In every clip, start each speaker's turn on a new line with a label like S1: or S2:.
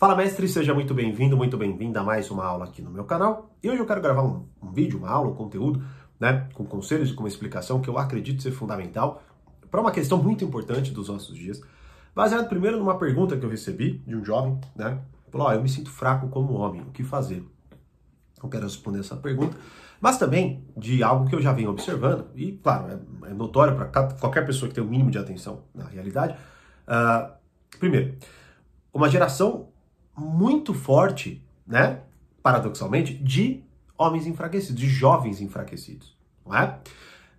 S1: Fala, mestre, seja muito bem-vindo, muito bem-vinda a mais uma aula aqui no meu canal. E hoje eu quero gravar um vídeo, uma aula, um conteúdo, né, com conselhos e com uma explicação que eu acredito ser fundamental para uma questão muito importante dos nossos dias, baseado primeiro numa pergunta que eu recebi de um jovem, né, falou, eu me sinto fraco como homem, o que fazer? Eu quero responder essa pergunta, mas também de algo que eu já venho observando, e claro, é notório para qualquer pessoa que tem o mínimo de atenção na realidade. Primeiro, uma geração muito forte, né, paradoxalmente, de homens enfraquecidos, de jovens enfraquecidos, não é?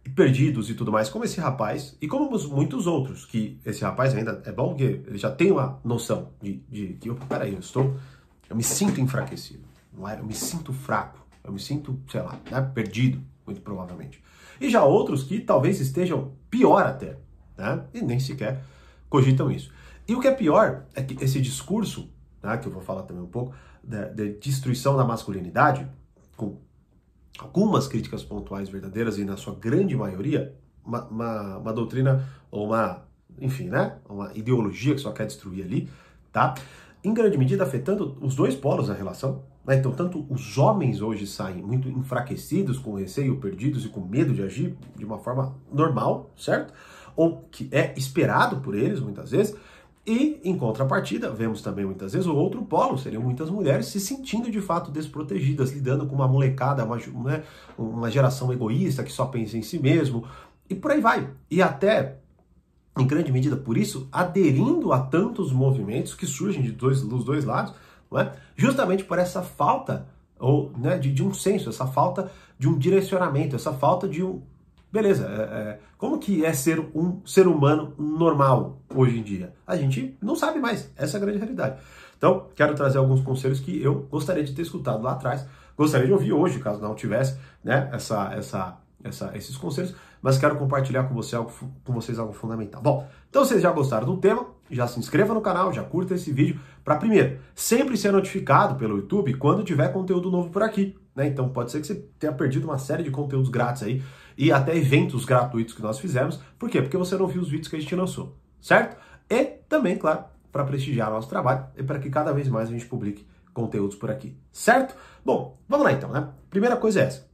S1: E perdidos e tudo mais, como esse rapaz, e como muitos outros, que esse rapaz ainda é bom que ele já tem uma noção de que, peraí, eu me sinto enfraquecido, não é? Eu me sinto fraco, eu me sinto, sei lá, né, perdido, muito provavelmente. E já outros que talvez estejam pior até, né, e nem sequer cogitam isso. E o que é pior é que esse discurso, né, que eu vou falar também um pouco, da destruição da masculinidade, com algumas críticas pontuais verdadeiras e na sua grande maioria, uma doutrina ou enfim, né, uma ideologia que só quer destruir ali, tá? Em grande medida afetando os dois polos da relação, né? Então, tanto os homens hoje saem muito enfraquecidos, com receio, perdidos e com medo de agir de uma forma normal, certo? Ou que é esperado por eles, muitas vezes. E, em contrapartida, vemos também muitas vezes o outro polo, seriam muitas mulheres se sentindo de fato desprotegidas, lidando com uma molecada, uma geração egoísta que só pensa em si mesmo, e por aí vai. E até, em grande medida por isso, aderindo a tantos movimentos que surgem dos dois lados, não é? Justamente por essa falta né, de um senso, essa falta de um direcionamento, essa falta de um... Beleza, como que é ser um ser humano normal hoje em dia? A gente não sabe mais, essa é a grande realidade. Então, quero trazer alguns conselhos que eu gostaria de ter escutado lá atrás, gostaria de ouvir hoje, caso não tivesse, né, esses conselhos, mas quero compartilhar com vocês algo fundamental. Bom, então vocês já gostaram do tema, já se inscreva no canal, já curta esse vídeo, para primeiro, sempre ser notificado pelo YouTube quando tiver conteúdo novo por aqui, né? Então pode ser que você tenha perdido uma série de conteúdos grátis aí, e até eventos gratuitos que nós fizemos. Por quê? Porque você não viu os vídeos que a gente lançou, certo? E também, claro, para prestigiar nosso trabalho e para que cada vez mais a gente publique conteúdos por aqui, certo? Bom, vamos lá então, né? Primeira coisa é essa.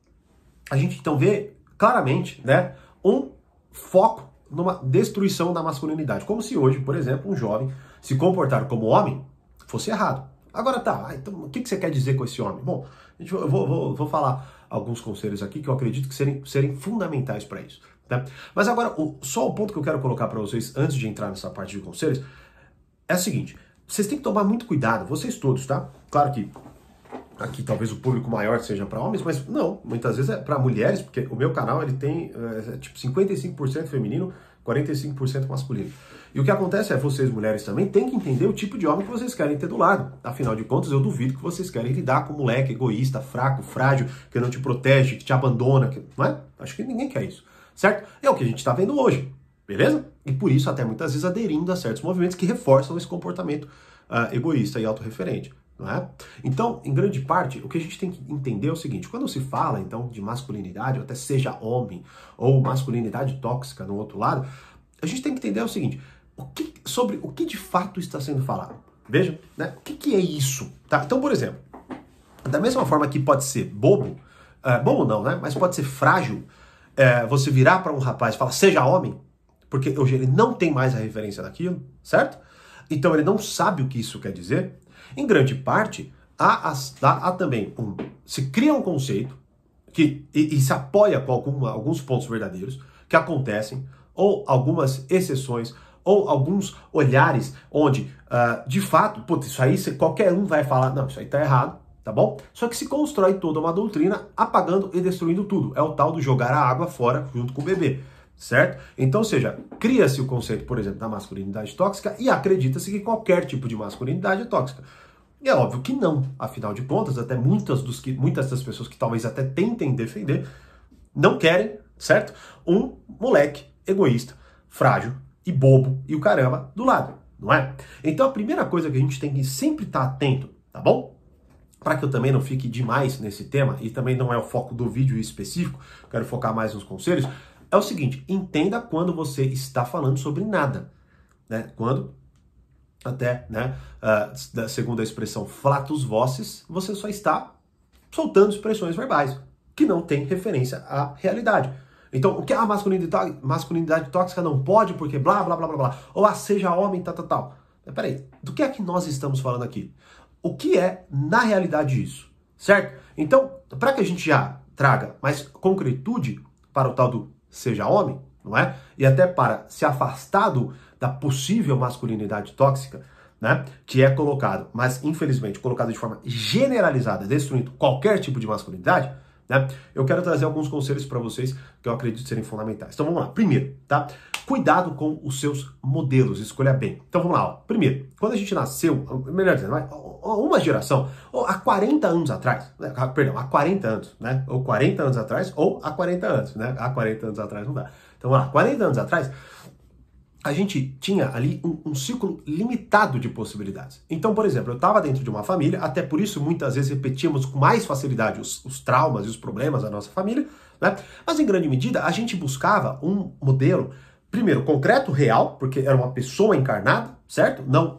S1: A gente então vê claramente, né, um foco numa destruição da masculinidade. Como se hoje, por exemplo, um jovem se comportar como homem fosse errado. Agora tá, então o que você quer dizer com esse homem? Bom, eu vou falar alguns conselhos aqui que eu acredito que serem fundamentais para isso. Tá? Mas agora, só o ponto que eu quero colocar para vocês, antes de entrar nessa parte de conselhos, é o seguinte, vocês têm que tomar muito cuidado, vocês todos, tá? Claro que aqui talvez o público maior seja para homens, mas não, muitas vezes é para mulheres, porque o meu canal ele tem tipo 55% feminino, 45% masculino. E o que acontece é, vocês mulheres também têm que entender o tipo de homem que vocês querem ter do lado. Afinal de contas, eu duvido que vocês querem lidar com um moleque egoísta, fraco, frágil, que não te protege, que te abandona, não é? Acho que ninguém quer isso, certo? É o que a gente está vendo hoje, beleza? E por isso até muitas vezes aderindo a certos movimentos que reforçam esse comportamento egoísta e autorreferente. Não é? Então, em grande parte, o que a gente tem que entender é o seguinte, quando se fala, então, de masculinidade, ou até seja homem, ou masculinidade tóxica no outro lado, a gente tem que entender o seguinte, sobre o que de fato está sendo falado. Veja, né? O que é isso? Tá? Então, por exemplo, da mesma forma que pode ser bobo não, né? Mas pode ser frágil, você virar para um rapaz e falar, seja homem, porque hoje ele não tem mais a referência daquilo, certo? Então ele não sabe o que isso quer dizer. Em grande parte, há também se cria um conceito e se apoia com alguns pontos verdadeiros que acontecem, ou algumas exceções, ou alguns olhares onde, de fato, putz, isso aí qualquer um vai falar, não, isso aí tá errado, tá bom? Só que se constrói toda uma doutrina apagando e destruindo tudo. É o tal do jogar a água fora junto com o bebê. Certo? Então, ou seja, cria-se o conceito, por exemplo, da masculinidade tóxica e acredita-se que qualquer tipo de masculinidade é tóxica. E é óbvio que não, afinal de contas, até muitas das pessoas que talvez até tentem defender, não querem, certo? Um moleque egoísta, frágil e bobo e o caramba do lado, não é? Então a primeira coisa que a gente tem que sempre estar atento, tá bom? Para que eu também não fique demais nesse tema, e também não é o foco do vídeo específico, quero focar mais nos conselhos, é o seguinte, entenda quando você está falando sobre nada, né? Quando até, né, segundo a expressão flatus vocis, você só está soltando expressões verbais, que não tem referência à realidade. Então, o que a masculinidade tóxica não pode, porque blá, blá, blá, blá, blá, ou seja homem, tal, tal, tal. Mas peraí, do que é que nós estamos falando aqui? O que é, na realidade, isso? Certo? Então, para que a gente já traga mais concretude para o tal do seja homem, não é? E até para se afastar da possível masculinidade tóxica, né? Que é colocado, mas infelizmente colocado de forma generalizada, destruindo qualquer tipo de masculinidade, né? Eu quero trazer alguns conselhos para vocês que eu acredito serem fundamentais. Então vamos lá. Primeiro, tá? Cuidado com os seus modelos, escolha bem. Então vamos lá. Ó. Primeiro, quando a gente nasceu, melhor dizendo, uma geração, ou há 40 anos atrás, né? Perdão, há 40 anos, né? Ou 40 anos atrás, ou há 40 anos, né? Há 40 anos atrás não dá. Então vamos lá, 40 anos atrás, a gente tinha ali um ciclo limitado de possibilidades. Então, por exemplo, eu estava dentro de uma família, até por isso muitas vezes repetíamos com mais facilidade os traumas e os problemas da nossa família, né? Mas em grande medida a gente buscava um modelo, primeiro, concreto, real, porque era uma pessoa encarnada, certo? Não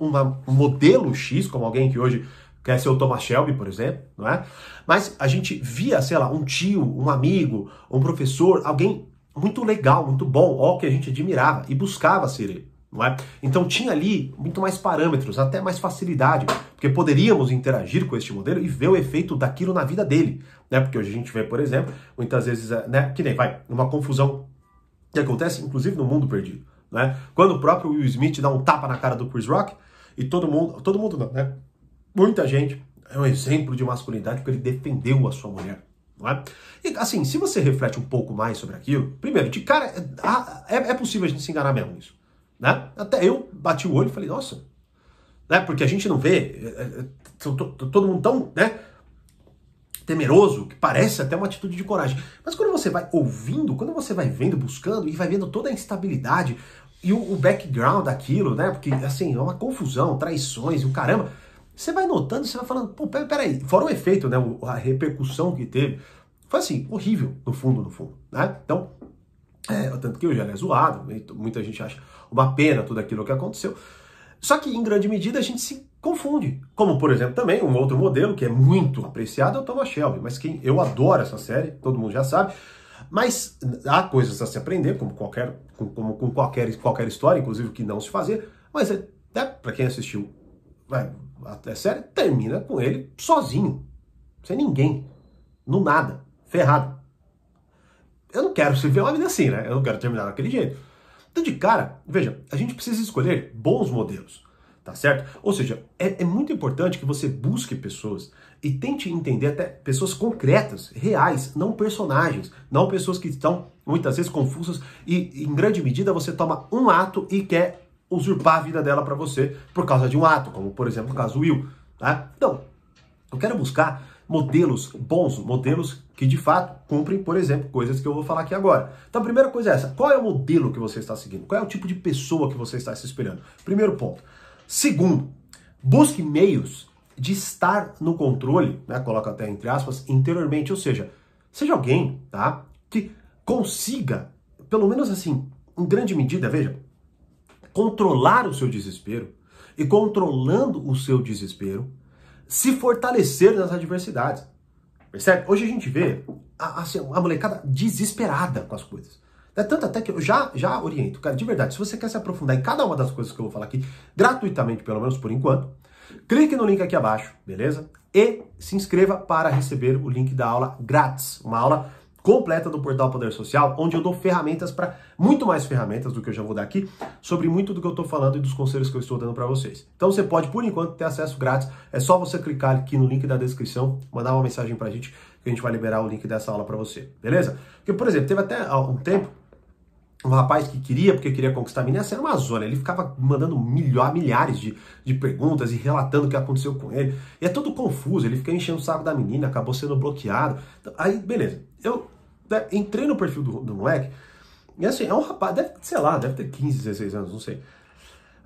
S1: um modelo X, como alguém que hoje quer ser o Thomas Shelby, por exemplo, não é? Mas a gente via, sei lá, um tio, um amigo, um professor, alguém muito legal, muito bom, ó, que a gente admirava e buscava ser ele, não é? Então tinha ali muito mais parâmetros, até mais facilidade, porque poderíamos interagir com este modelo e ver o efeito daquilo na vida dele, né? Porque hoje a gente vê, por exemplo, muitas vezes, né, que nem uma confusão que acontece, inclusive no Mundo Perdido, né? Quando o próprio Will Smith dá um tapa na cara do Chris Rock e todo mundo não, né? Muita gente é um exemplo de masculinidade porque ele defendeu a sua mulher. Não é? E assim, se você reflete um pouco mais sobre aquilo, primeiro, de cara, é possível a gente se enganar mesmo nisso, né? Até eu bati o olho e falei, nossa, né? Porque a gente não vê todo mundo tão, né, temeroso, que parece até uma atitude de coragem. Mas quando você vai ouvindo, quando você vai vendo, buscando, e vai vendo toda a instabilidade e o background daquilo, né? Porque, assim, é uma confusão, traições e o caramba. Você vai notando, você vai falando, pô, peraí, fora o efeito, né, a repercussão que teve, foi assim, horrível, no fundo, né? Então, tanto que hoje ela é zoado, muita gente acha uma pena tudo aquilo que aconteceu, só que em grande medida a gente se confunde, como por exemplo também um outro modelo que é muito apreciado é o Thomas Shelby, mas eu adoro essa série, todo mundo já sabe, mas há coisas a se aprender, como com qualquer história, inclusive que não se fazer, mas para quem assistiu, a série termina com ele sozinho, sem ninguém, no nada, ferrado. Eu não quero viver uma vida assim, né? Eu não quero terminar daquele jeito. Então, de cara, veja, a gente precisa escolher bons modelos, tá certo? Ou seja, é muito importante que você busque pessoas e tente entender até pessoas concretas, reais, não personagens, não pessoas que estão muitas vezes confusas e em grande medida você toma um ato e quer usurpar a vida dela para você por causa de um ato, como por exemplo o caso Will, tá? Então, eu quero buscar modelos bons, modelos que de fato cumprem, por exemplo, coisas que eu vou falar aqui agora. Então a primeira coisa é essa, qual é o modelo que você está seguindo? Qual é o tipo de pessoa que você está se espelhando? Primeiro ponto. Segundo, busque meios de estar no controle, né? Coloca até entre aspas, interiormente, ou seja alguém, tá? Que consiga, pelo menos assim, em grande medida, veja, controlar o seu desespero e, controlando o seu desespero, se fortalecer nas adversidades. Percebe? Hoje a gente vê a molecada desesperada com as coisas. É tanto até que eu já oriento. Cara, de verdade, se você quer se aprofundar em cada uma das coisas que eu vou falar aqui, gratuitamente, pelo menos por enquanto, clique no link aqui abaixo, beleza? E se inscreva para receber o link da aula grátis. Uma aula completa do Portal Poder Social, onde eu dou ferramentas para muito mais ferramentas do que eu já vou dar aqui, sobre muito do que eu estou falando e dos conselhos que eu estou dando para vocês. Então você pode, por enquanto, ter acesso grátis. É só você clicar aqui no link da descrição, mandar uma mensagem para a gente, que a gente vai liberar o link dessa aula para você, beleza? Porque, por exemplo, teve até há um tempo um rapaz que queria conquistar a menina, essa era uma zona, ele ficava mandando milhares de perguntas e relatando o que aconteceu com ele, e é tudo confuso, ele fica enchendo o saco da menina, acabou sendo bloqueado. Então, aí, beleza, eu entrei no perfil do moleque, e assim, é um rapaz, deve ter 15, 16 anos, não sei.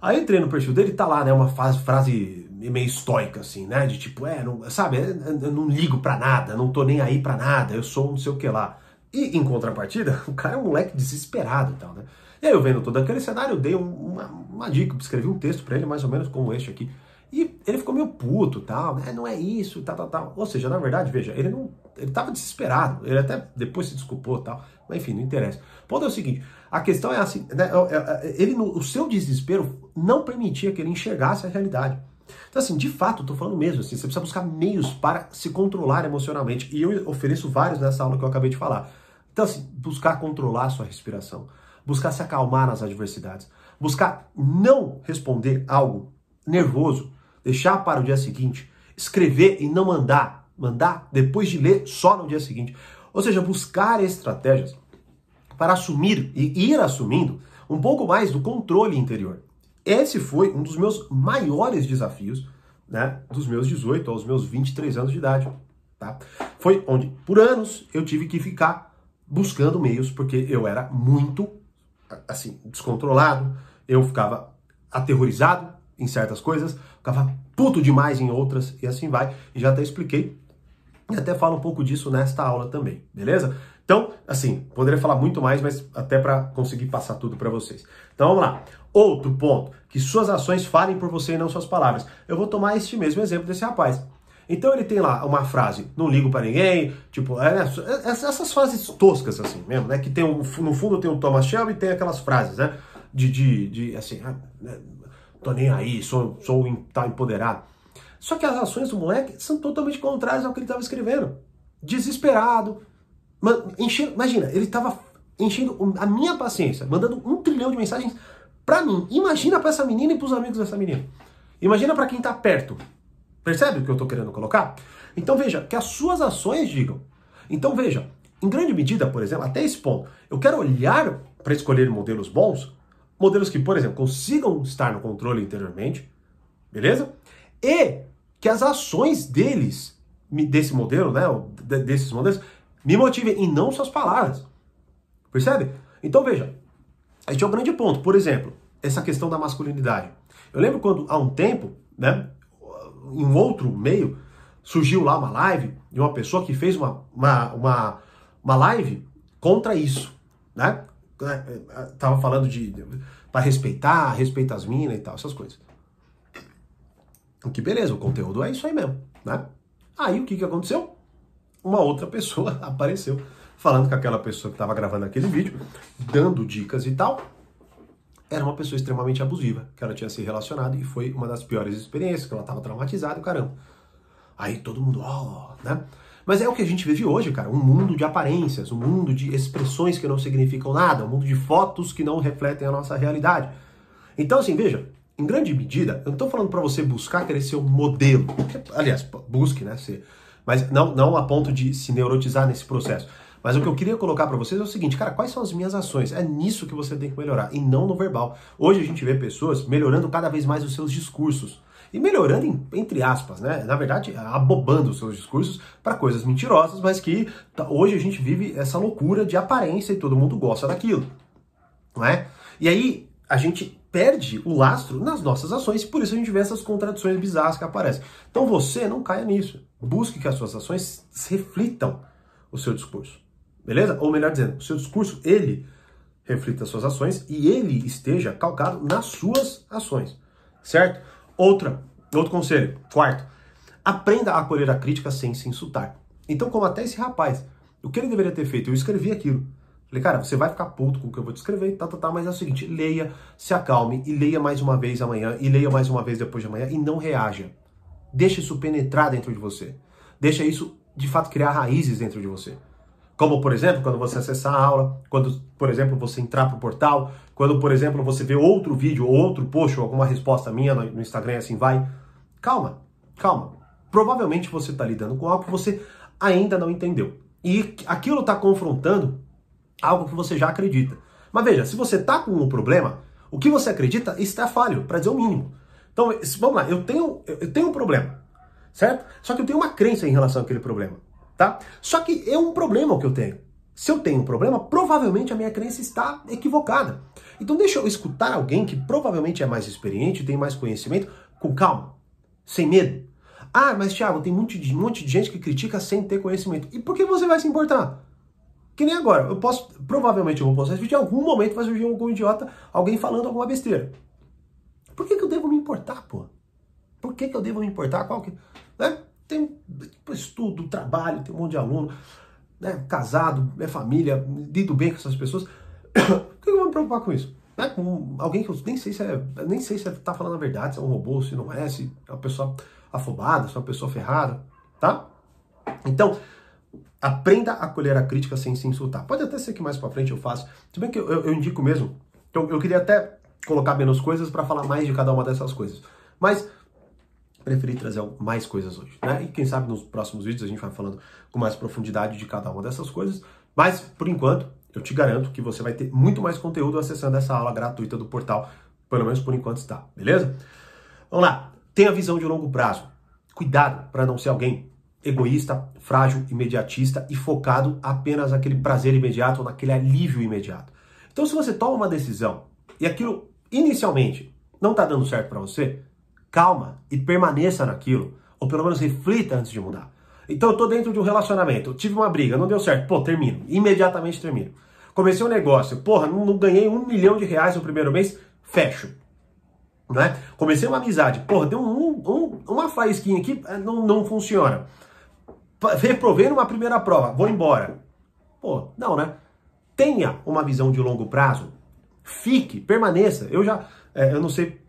S1: Aí entrei no perfil dele, tá lá, né, uma frase meio estoica, assim, né, de tipo, eu não ligo pra nada, não tô nem aí pra nada, eu sou não sei o que lá. E, em contrapartida, o cara é um moleque desesperado e tal, né. E aí eu vendo todo aquele cenário, eu dei uma dica, eu escrevi um texto para ele mais ou menos como este aqui. E ele ficou meio puto, tal, né? Não é isso, tal. Ou seja, na verdade, veja, ele tava desesperado, ele até depois se desculpou, tal. Mas enfim, não interessa. O ponto é o seguinte, a questão é assim, né? O seu desespero não permitia que ele enxergasse a realidade. Então assim, de fato, eu tô falando mesmo, assim, você precisa buscar meios para se controlar emocionalmente. E eu ofereço vários nessa aula que eu acabei de falar. Então assim, buscar controlar a sua respiração, buscar se acalmar nas adversidades, buscar não responder algo nervoso, deixar para o dia seguinte, escrever e não mandar depois de ler só no dia seguinte. Ou seja, buscar estratégias para assumir e ir assumindo um pouco mais do controle interior. Esse foi um dos meus maiores desafios, né, dos meus 18 aos meus 23 anos de idade. Tá? Foi onde, por anos, eu tive que ficar buscando meios, porque eu era muito, assim, descontrolado, eu ficava aterrorizado em certas coisas, ficava puto demais em outras, e assim vai. E já até expliquei, e até falo um pouco disso nesta aula também, beleza? Então, assim, poderia falar muito mais, mas até para conseguir passar tudo para vocês. Então, vamos lá. Outro ponto, que suas ações falem por você e não suas palavras. Eu vou tomar este mesmo exemplo desse rapaz. Então ele tem lá uma frase, não ligo para ninguém, tipo, essas frases toscas assim mesmo, né? Que tem no fundo tem o Thomas Shelby e tem aquelas frases, né? Assim, tô nem aí, sou tá empoderado. Só que as ações do moleque são totalmente contrárias ao que ele estava escrevendo. Desesperado. Imagina, ele estava enchendo a minha paciência, mandando 1 trilhão de mensagens pra mim. Imagina pra essa menina e pros amigos dessa menina. Imagina pra quem tá perto. Percebe o que eu tô querendo colocar? Então veja, que as suas ações digam. Então veja, em grande medida, por exemplo, até esse ponto, eu quero olhar para escolher modelos bons, modelos que, por exemplo, consigam estar no controle interiormente, beleza? E que as ações deles, desse modelo, né, desses modelos, me motivem e não suas palavras. Percebe? Então veja, este é um grande ponto. Por exemplo, essa questão da masculinidade. Eu lembro quando, há um tempo, né, em um outro meio, surgiu lá uma live de uma pessoa que fez uma live contra isso, né? Tava falando para respeitar as minas e tal, essas coisas. Que beleza, o conteúdo é isso aí mesmo, né? Aí o que aconteceu? Uma outra pessoa apareceu falando que aquela pessoa que estava gravando aquele vídeo, dando dicas e tal, era uma pessoa extremamente abusiva, que ela tinha se relacionado e foi uma das piores experiências, que ela estava traumatizada e caramba. Aí todo mundo, né? Mas é o que a gente vive hoje, cara, um mundo de aparências, um mundo de expressões que não significam nada, um mundo de fotos que não refletem a nossa realidade. Então, assim, veja, em grande medida, eu não estou falando para você buscar querer ser um modelo, aliás, busque, né, ser, mas não a ponto de se neurotizar nesse processo. Mas o que eu queria colocar para vocês é o seguinte, cara, quais são as minhas ações? É nisso que você tem que melhorar, e não no verbal. Hoje a gente vê pessoas melhorando cada vez mais os seus discursos. E melhorando, entre aspas, né? Na verdade, abobando os seus discursos para coisas mentirosas, mas que hoje a gente vive essa loucura de aparência e todo mundo gosta daquilo. Não é? E aí a gente perde o lastro nas nossas ações, e por isso a gente vê essas contradições bizarras que aparecem. Então você não caia nisso. Busque que as suas ações reflitam o seu discurso. Beleza? Ou melhor dizendo, o seu discurso, ele reflita as suas ações e ele esteja calcado nas suas ações. Certo? Outro conselho, quarto, aprenda a acolher a crítica sem se insultar. Então, como até esse rapaz, o que ele deveria ter feito? Eu escrevi aquilo. Falei, cara, você vai ficar puto com o que eu vou te escrever, mas é o seguinte, leia, se acalme e leia mais uma vez amanhã e leia mais uma vez depois de amanhã e não reaja. Deixa isso penetrar dentro de você. Deixa isso, de fato, criar raízes dentro de você. Como, por exemplo, quando você acessar a aula, quando, por exemplo, você entrar para o portal, quando, por exemplo, você vê outro vídeo, ou outro post, ou alguma resposta minha no Instagram, assim vai. Calma, calma. Provavelmente você está lidando com algo que você ainda não entendeu. E aquilo está confrontando algo que você já acredita. Mas veja, se você está com um problema, o que você acredita está falho, para dizer o mínimo. Então, vamos lá, eu tenho um problema, certo? Só que eu tenho uma crença em relação àquele problema. Tá? Só que é um problema o que eu tenho. Se eu tenho um problema, provavelmente a minha crença está equivocada. Então deixa eu escutar alguém que provavelmente é mais experiente, tem mais conhecimento, com calma, sem medo. Ah, mas Thiago, tem um monte de gente que critica sem ter conhecimento. E por que você vai se importar? Que nem agora, provavelmente eu vou postar esse vídeo, em algum momento vai surgir algum idiota, alguém falando alguma besteira. Por que eu devo me importar, pô? Por que eu devo me importar? Qual que... Né? Tem estudo, trabalho, tem um monte de aluno, né? Casado, minha família, lido bem com essas pessoas. Por que eu vou me preocupar com isso? Né? Com alguém que eu nem sei se tá falando a verdade, se é um robô, se não é, se é uma pessoa afobada, se é uma pessoa ferrada, tá? Então, aprenda a colher a crítica sem se insultar. Pode até ser que mais pra frente eu faça. Se bem que eu indico mesmo. Então, eu queria até colocar menos coisas para falar mais de cada uma dessas coisas. Mas preferi trazer mais coisas hoje, né? E quem sabe nos próximos vídeos a gente vai falando com mais profundidade de cada uma dessas coisas. Mas, por enquanto, eu te garanto que você vai ter muito mais conteúdo acessando essa aula gratuita do portal. Pelo menos por enquanto está, beleza? Vamos lá. Tenha visão de longo prazo. Cuidado para não ser alguém egoísta, frágil, imediatista e focado apenas naquele prazer imediato ou naquele alívio imediato. Então, se você toma uma decisão e aquilo inicialmente não está dando certo para você, calma e permaneça naquilo, ou pelo menos reflita antes de mudar. Então, eu tô dentro de um relacionamento, tive uma briga, não deu certo, pô, termino, imediatamente termino. Comecei um negócio, porra, não ganhei R$1 milhão no primeiro mês, fecho. Não é? Comecei uma amizade, porra, deu uma faísquinha aqui, não funciona. Reprovei numa primeira prova, vou embora. Pô, não, né? Tenha uma visão de longo prazo, fique, permaneça. Eu não sei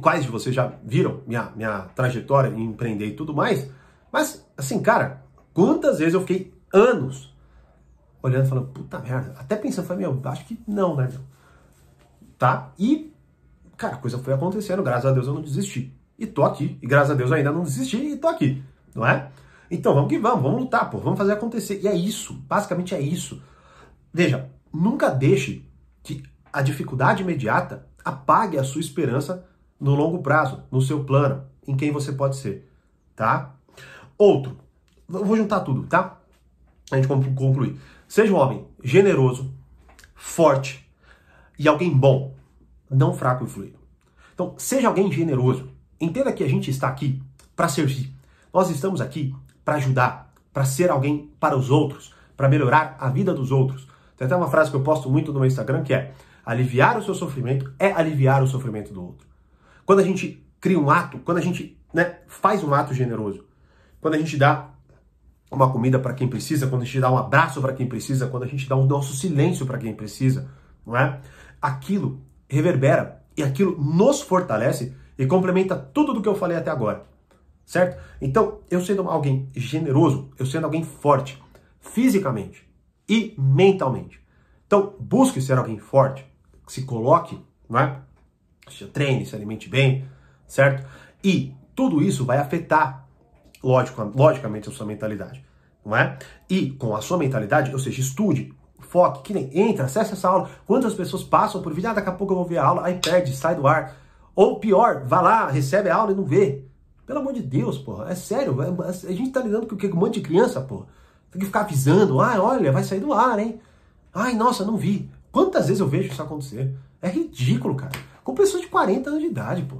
S1: quais de vocês já viram minha trajetória em empreender e tudo mais, mas, assim, cara, quantas vezes eu fiquei anos olhando e falando, puta merda, até pensando, falei, meu, acho que não, né, meu? Tá? E, cara, a coisa foi acontecendo, graças a Deus eu não desisti. E tô aqui, e graças a Deus eu ainda não desisti e tô aqui, não é? Então vamos que vamos lutar, pô, vamos fazer acontecer. E é isso, basicamente é isso. Veja, nunca deixe que a dificuldade imediata apague a sua esperança no longo prazo, no seu plano, em quem você pode ser, tá? Outro, eu vou juntar tudo, tá? A gente concluir. Seja um homem generoso, forte e alguém bom, não fraco e fluido. Então, seja alguém generoso. Entenda que a gente está aqui para servir. Nós estamos aqui para ajudar, para ser alguém para os outros, para melhorar a vida dos outros. Tem até uma frase que eu posto muito no meu Instagram que é: aliviar o seu sofrimento é aliviar o sofrimento do outro. Quando a gente cria um ato, quando a gente, né, faz um ato generoso, quando a gente dá uma comida para quem precisa, quando a gente dá um abraço para quem precisa, quando a gente dá o nosso silêncio para quem precisa, não é? Aquilo reverbera e aquilo nos fortalece e complementa tudo do que eu falei até agora, certo? Então, eu sendo alguém generoso, eu sendo alguém forte, fisicamente e mentalmente. Então, busque ser alguém forte, se coloque, não é? Se treine, se alimente bem, certo? E tudo isso vai afetar, logicamente, a sua mentalidade, não é? E com a sua mentalidade, ou seja, estude, foque, que nem entra, acesse essa aula. Quantas pessoas passam por vídeo, daqui a pouco eu vou ver a aula, aí perde, sai do ar. Ou pior, vai lá, recebe a aula e não vê. Pelo amor de Deus, porra, é sério, a gente tá lidando com um monte de criança, porra. Tem que ficar avisando, olha, vai sair do ar, hein? Ai, nossa, não vi. Quantas vezes eu vejo isso acontecer? É ridículo, cara. Com pessoas de 40 anos de idade, pô.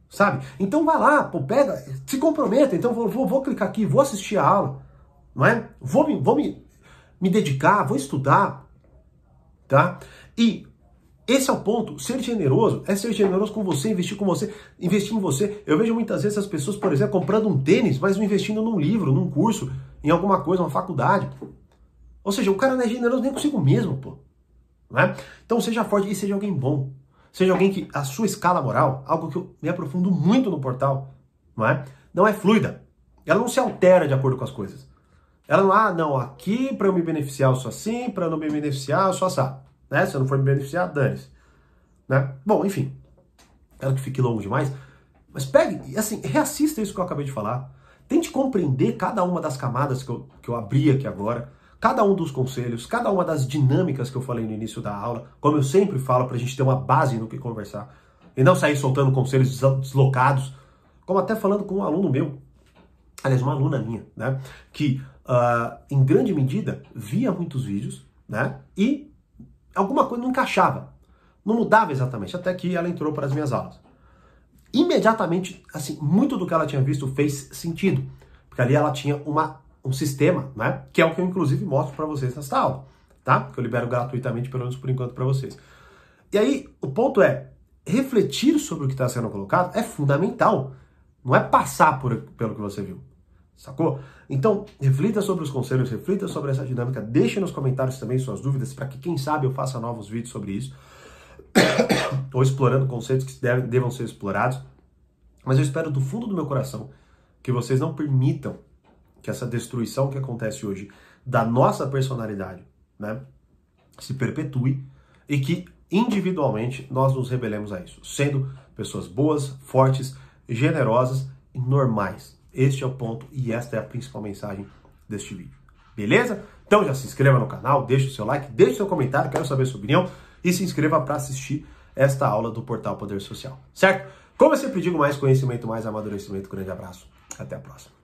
S1: Sabe? Então vai lá, pô, pega, se comprometa. Então vou clicar aqui, vou assistir a aula, não é? Vou me dedicar, vou estudar, tá? E esse é o ponto. Ser generoso é ser generoso com você, investir em você. Eu vejo muitas vezes as pessoas, por exemplo, comprando um tênis, mas não investindo num livro, num curso, em alguma coisa, uma faculdade. Ou seja, o cara não é generoso nem consigo mesmo, pô. Não é? Então seja forte e seja alguém bom. Seja alguém que a sua escala moral, algo que eu me aprofundo muito no portal, não é fluida. Ela não se altera de acordo com as coisas. Ela não, aqui para eu me beneficiar eu sou assim, para eu não me beneficiar eu sou assado. Né? Se eu não for me beneficiar, dane-se. Né? Bom, enfim. Quero que fique longo demais. Mas pegue, assim, reassista isso que eu acabei de falar. Tente compreender cada uma das camadas que eu abri aqui agora. Cada um dos conselhos, cada uma das dinâmicas que eu falei no início da aula, como eu sempre falo, para a gente ter uma base no que conversar, e não sair soltando conselhos deslocados, como até falando com um aluno meu, aliás, uma aluna minha, né, que em grande medida via muitos vídeos, né, e alguma coisa não encaixava, não mudava exatamente, até que ela entrou para as minhas aulas. Imediatamente, assim, muito do que ela tinha visto fez sentido, porque ali ela tinha um sistema, né? Que é o que eu inclusive mostro para vocês nesta aula, tá? Que eu libero gratuitamente, pelo menos por enquanto, para vocês. E aí, o ponto é, refletir sobre o que está sendo colocado é fundamental. Não é passar pelo que você viu. Sacou? Então, reflita sobre os conselhos, reflita sobre essa dinâmica, deixe nos comentários também suas dúvidas, para que, quem sabe, eu faça novos vídeos sobre isso, ou explorando conceitos que devam ser explorados. Mas eu espero do fundo do meu coração que vocês não permitam que essa destruição que acontece hoje da nossa personalidade, né, se perpetue e que individualmente nós nos rebelemos a isso, sendo pessoas boas, fortes, generosas e normais. Este é o ponto e esta é a principal mensagem deste vídeo. Beleza? Então já se inscreva no canal, deixe o seu like, deixe o seu comentário, quero saber a sua opinião e se inscreva para assistir esta aula do Portal Poder Social, certo? Como eu sempre digo, mais conhecimento, mais amadurecimento. Grande abraço, até a próxima.